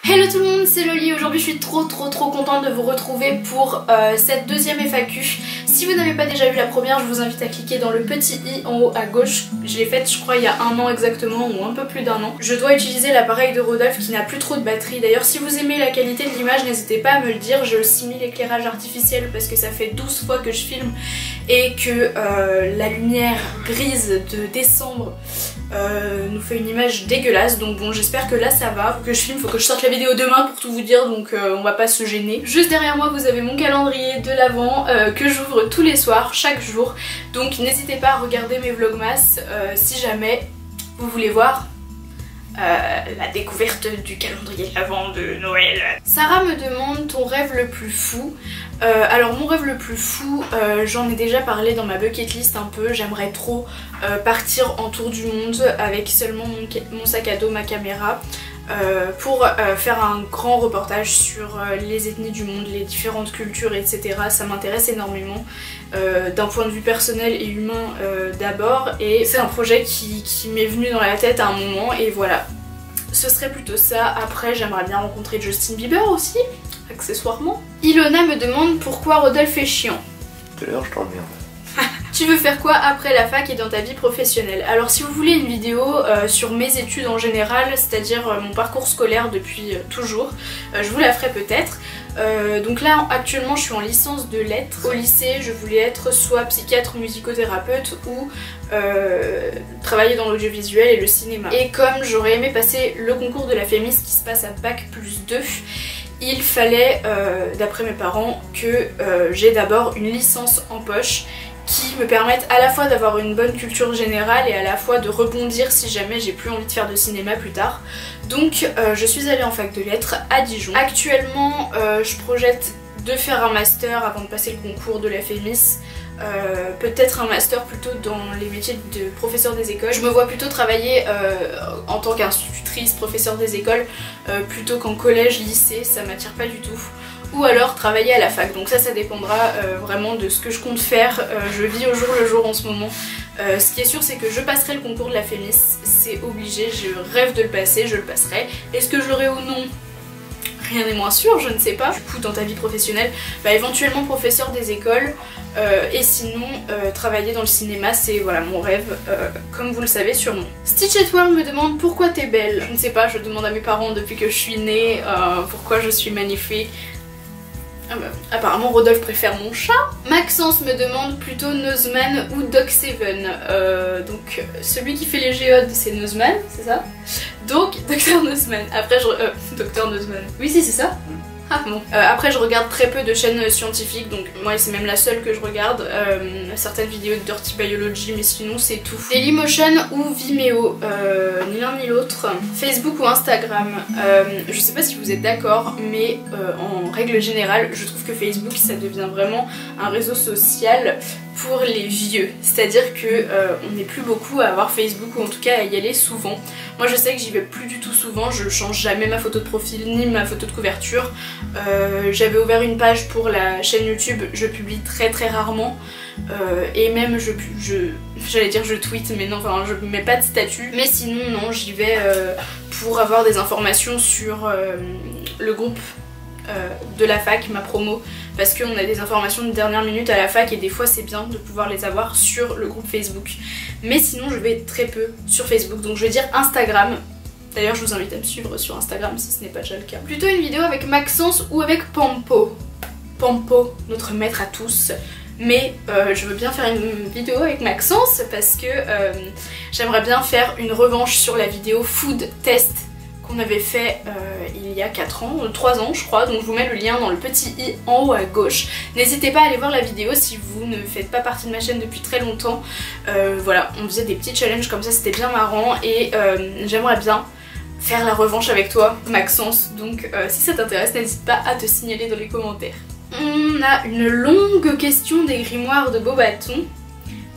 Hello tout le monde, c'est Loli. Aujourd'hui je suis trop contente de vous retrouver pour cette deuxième FAQ. Si vous n'avez pas déjà vu la première, je vous invite à cliquer dans le petit i en haut à gauche. Je l'ai faite je crois il y a un an exactement, ou un peu plus d'un an. Je dois utiliser l'appareil de Rodolphe qui n'a plus trop de batterie. D'ailleurs si vous aimez la qualité de l'image, n'hésitez pas à me le dire. Je simule l'éclairage artificiel parce que ça fait 12 fois que je filme et que la lumière grise de décembre nous fait une image dégueulasse. Donc bon, j'espère que là ça va. Faut que je filme, faut que je sorte la vidéo demain pour tout vous dire, donc on va pas se gêner. Juste derrière moi vous avez mon calendrier de l'Avent que j'ouvre tous les soirs, chaque jour. Donc n'hésitez pas à regarder mes vlogmas si jamais vous voulez voir la découverte du calendrier de l'Avent de Noël. Sarah me demande ton rêve le plus fou. Alors mon rêve le plus fou, j'en ai déjà parlé dans ma bucket list un peu. J'aimerais trop partir en tour du monde avec seulement mon sac à dos, ma caméra, pour faire un grand reportage sur les ethnies du monde, les différentes cultures, etc. Ça m'intéresse énormément d'un point de vue personnel et humain d'abord, et c'est un projet qui m'est venu dans la tête à un moment, et voilà. Ce serait plutôt ça. Après j'aimerais bien rencontrer Justin Bieber aussi, accessoirement. Ilona me demande pourquoi Rodolphe est chiant. Tout à l'heure je t'emmerde. Tu veux faire quoi après la fac et dans ta vie professionnelle? Alors si vous voulez une vidéo sur mes études en général, c'est-à-dire mon parcours scolaire depuis toujours, je vous la ferai peut-être. Donc là actuellement je suis en licence de lettres. Au lycée je voulais être soit psychiatre musicothérapeute ou travailler dans l'audiovisuel et le cinéma. Et comme j'aurais aimé passer le concours de la FEMIS qui se passe à Bac+2, il fallait, d'après mes parents, que j'ai d'abord une licence en poche qui me permettent à la fois d'avoir une bonne culture générale et à la fois de rebondir si jamais j'ai plus envie de faire de cinéma plus tard. Donc je suis allée en fac de lettres à Dijon. Actuellement je projette de faire un master avant de passer le concours de la FEMIS. Peut-être un master plutôt dans les métiers de professeur des écoles. Je me vois plutôt travailler en tant qu'institutrice, professeur des écoles, plutôt qu'en collège, lycée, ça m'attire pas du tout. Ou alors travailler à la fac, donc ça dépendra vraiment de ce que je compte faire. Je vis au jour le jour en ce moment. Ce qui est sûr c'est que je passerai le concours de la FEMIS, c'est obligé, je rêve de le passer, je le passerai. Est-ce que je l'aurai ou non? Rien n'est moins sûr, je ne sais pas. Du coup dans ta vie professionnelle, éventuellement professeur des écoles, et sinon travailler dans le cinéma, c'est voilà mon rêve, comme vous le savez sûrement. Stitch World me demande pourquoi t'es belle. Je ne sais pas, je demande à mes parents depuis que je suis née pourquoi je suis magnifique. Apparemment Rodolphe préfère mon chat. Maxence me demande plutôt Nozman ou Doc7. Donc celui qui fait les géodes c'est Nozman, c'est ça? Donc Dr Nozman. Après Dr Nozman. Oui si c'est ça. Ah bon. Après je regarde très peu de chaînes scientifiques, donc moi c'est même la seule que je regarde. Certaines vidéos de Dirty Biology, mais sinon c'est tout. Dailymotion ou Vimeo, ni l'un ni l'autre. Facebook ou Instagram, je sais pas si vous êtes d'accord, mais en règle générale je trouve que Facebook ça devient vraiment un réseau social pour les vieux. C'est-à-dire que on n'est plus beaucoup à avoir Facebook, ou en tout cas à y aller souvent. Moi je sais que j'y vais plus du tout souvent, je change jamais ma photo de profil ni ma photo de couverture. J'avais ouvert une page pour la chaîne YouTube, je publie très rarement. Et même j'allais dire je tweete, mais non, enfin je mets pas de statut. Mais sinon non, j'y vais pour avoir des informations sur le groupe de la fac, ma promo, parce qu'on a des informations de dernière minute à la fac et des fois c'est bien de pouvoir les avoir sur le groupe Facebook. Mais sinon je vais très peu sur Facebook, donc je vais dire Instagram. D'ailleurs je vous invite à me suivre sur Instagram si ce n'est pas déjà le cas. Plutôt une vidéo avec Maxence ou avec Pampo. Pampo, notre maître à tous. Mais je veux bien faire une vidéo avec Maxence parce que j'aimerais bien faire une revanche sur la vidéo Food Test qu'on avait fait il y a 4 ans, 3 ans je crois, donc je vous mets le lien dans le petit i en haut à gauche. N'hésitez pas à aller voir la vidéo si vous ne faites pas partie de ma chaîne depuis très longtemps. Voilà, on faisait des petits challenges comme ça, c'était bien marrant, et j'aimerais bien faire la revanche avec toi Maxence, donc si ça t'intéresse n'hésite pas à te signaler dans les commentaires. On a une longue question des grimoires de Beauxbatons.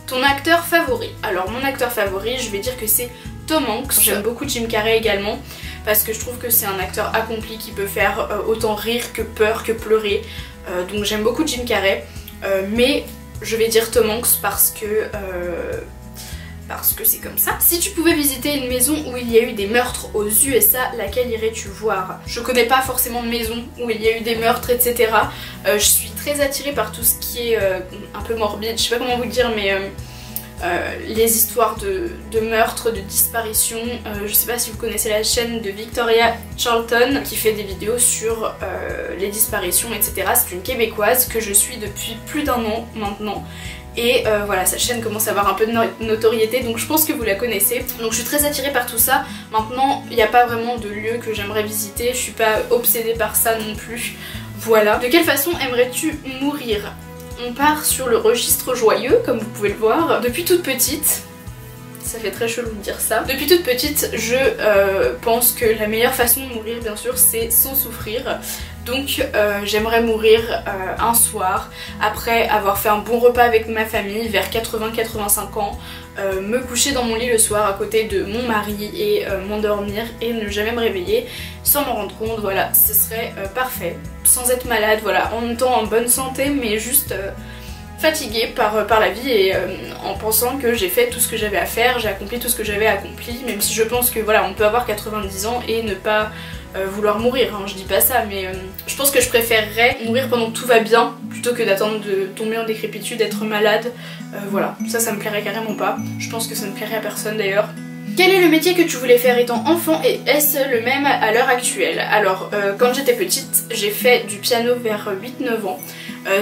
Ton acteur favori? Alors mon acteur favori, je vais dire que c'est Tom Hanks. J'aime beaucoup Jim Carrey également parce que je trouve que c'est un acteur accompli qui peut faire autant rire que peur que pleurer. Donc j'aime beaucoup Jim Carrey, mais je vais dire Tom Hanks parce que parce que c'est comme ça. Si tu pouvais visiter une maison où il y a eu des meurtres aux USA, laquelle irais-tu voir? Je connais pas forcément de maison où il y a eu des meurtres, etc. Je suis très attirée par tout ce qui est un peu morbide, je sais pas comment vous dire, mais les histoires de meurtres, de disparitions. Je sais pas si vous connaissez la chaîne de Victoria Charlton qui fait des vidéos sur les disparitions, etc. C'est une québécoise que je suis depuis plus d'1 an maintenant. Et voilà, sa chaîne commence à avoir un peu de notoriété, donc je pense que vous la connaissez. Donc je suis très attirée par tout ça. Maintenant, il n'y a pas vraiment de lieu que j'aimerais visiter, je suis pas obsédée par ça non plus. Voilà. De quelle façon aimerais-tu mourir? On part sur le registre joyeux, comme vous pouvez le voir. Depuis toute petite, ça fait très chelou de dire ça. Depuis toute petite, je pense que la meilleure façon de mourir, bien sûr, c'est sans souffrir. Donc j'aimerais mourir un soir, après avoir fait un bon repas avec ma famille, vers 80-85 ans, me coucher dans mon lit le soir à côté de mon mari et m'endormir et ne jamais me réveiller sans m'en rendre compte. Voilà, ce serait parfait, sans être malade, voilà, en même temps en bonne santé, mais juste fatiguée par la vie et en pensant que j'ai fait tout ce que j'avais à faire, j'ai accompli tout ce que j'avais accompli, même si je pense que voilà, on peut avoir 90 ans et ne pas vouloir mourir, hein, je dis pas ça, mais je pense que je préférerais mourir pendant que tout va bien plutôt que d'attendre de tomber en décrépitude, d'être malade. Voilà, ça me plairait carrément pas. Je pense que ça ne plairait à personne d'ailleurs. Quel est le métier que tu voulais faire étant enfant et est-ce le même à l'heure actuelle? Alors, quand j'étais petite, j'ai fait du piano vers 8-9 ans.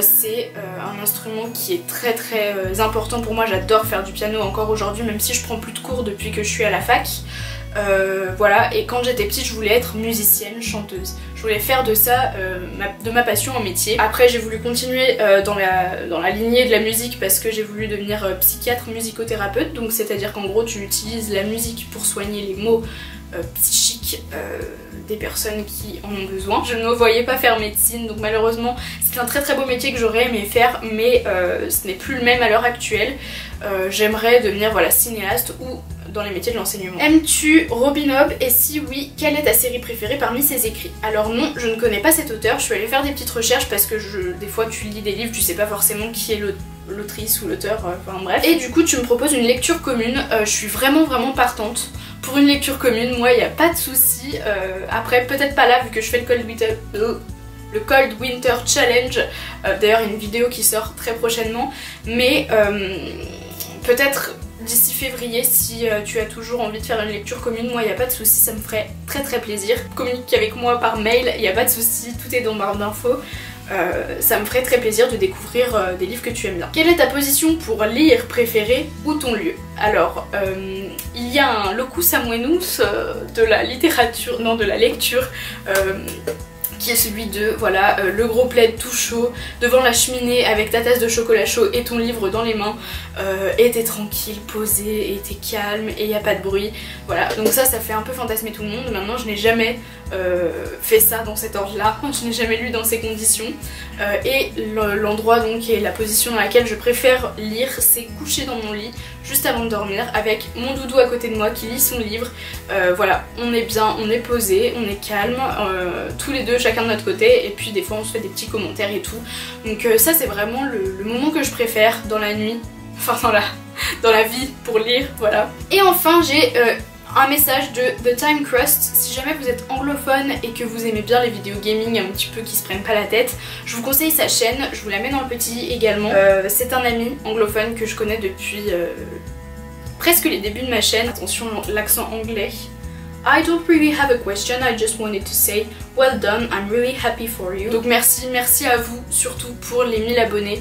C'est un instrument qui est très important pour moi, j'adore faire du piano encore aujourd'hui, même si je prends plus de cours depuis que je suis à la fac. Voilà, et quand j'étais petite je voulais être musicienne, chanteuse. Je voulais faire de ça, de ma passion, un métier. Après j'ai voulu continuer dans la lignée de la musique parce que j'ai voulu devenir psychiatre musicothérapeute. Donc c'est à dire qu'en gros tu utilises la musique pour soigner les maux psychiques des personnes qui en ont besoin. Je ne me voyais pas faire médecine, donc malheureusement c'est un très beau métier que j'aurais aimé faire, mais ce n'est plus le même à l'heure actuelle. J'aimerais devenir voilà, cinéaste ou dans les métiers de l'enseignement. Aimes-tu Robin Hobb et si oui, quelle est ta série préférée parmi ses écrits? Alors non, je ne connais pas cet auteur, je suis allée faire des petites recherches parce que des fois tu lis des livres, tu sais pas forcément qui est l'autrice ou l'auteur, enfin bref. Et du coup tu me proposes une lecture commune, je suis vraiment partante. Pour une lecture commune, moi il n'y a pas de souci. Après peut-être pas là vu que je fais le Cold Winter Challenge, d'ailleurs une vidéo qui sort très prochainement, mais peut-être d'ici février si tu as toujours envie de faire une lecture commune, moi il n'y a pas de souci, ça me ferait très plaisir. Communique avec moi par mail, il n'y a pas de souci, tout est dans barre d'infos. Ça me ferait très plaisir de découvrir des livres que tu aimes bien. Quelle est ta position pour lire préférée ou ton lieu? Alors, il y a un locus amoenus de la littérature, non de la lecture, qui est celui de, voilà, le gros plaid tout chaud, devant la cheminée avec ta tasse de chocolat chaud et ton livre dans les mains, et t'es tranquille, posé, et t'es calme, et y a pas de bruit. Voilà, donc ça fait un peu fantasmer tout le monde. Maintenant, je n'ai jamais fait ça dans cet ordre-là, je n'ai jamais lu dans ces conditions. Et l'endroit donc et la position dans laquelle je préfère lire, c'est couché dans mon lit, juste avant de dormir, avec mon doudou à côté de moi qui lit son livre. Voilà, on est bien, on est posé, on est calme, tous les deux, chacun de notre côté, et puis des fois on se fait des petits commentaires et tout. Donc ça c'est vraiment le moment que je préfère dans la nuit, enfin dans la vie pour lire, voilà. Et enfin j'ai un message de The Time Crust. Si jamais vous êtes anglophone et que vous aimez bien les vidéos gaming un petit peu qui se prennent pas la tête, je vous conseille sa chaîne, je vous la mets dans le petit également. C'est un ami anglophone que je connais depuis presque les débuts de ma chaîne. Attention l'accent anglais. I don't really have a question, I just wanted to say well done, I'm really happy for you. Donc merci à vous surtout pour les 1000 abonnés.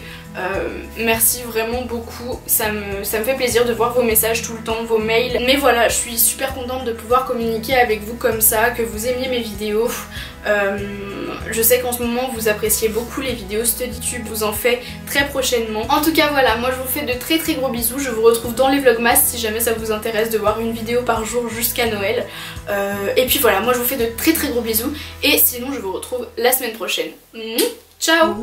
Merci vraiment beaucoup, ça me fait plaisir de voir vos messages tout le temps, vos mails. Mais voilà, je suis super contente de pouvoir communiquer avec vous comme ça, que vous aimiez mes vidéos. Je sais qu'en ce moment vous appréciez beaucoup les vidéos StudyTube, vous en fait très prochainement. En tout cas voilà, moi je vous fais de très gros bisous, je vous retrouve dans les vlogmas si jamais ça vous intéresse de voir une vidéo par jour jusqu'à Noël. Et puis voilà, moi je vous fais de très gros bisous et sinon je vous retrouve la semaine prochaine. Ciao!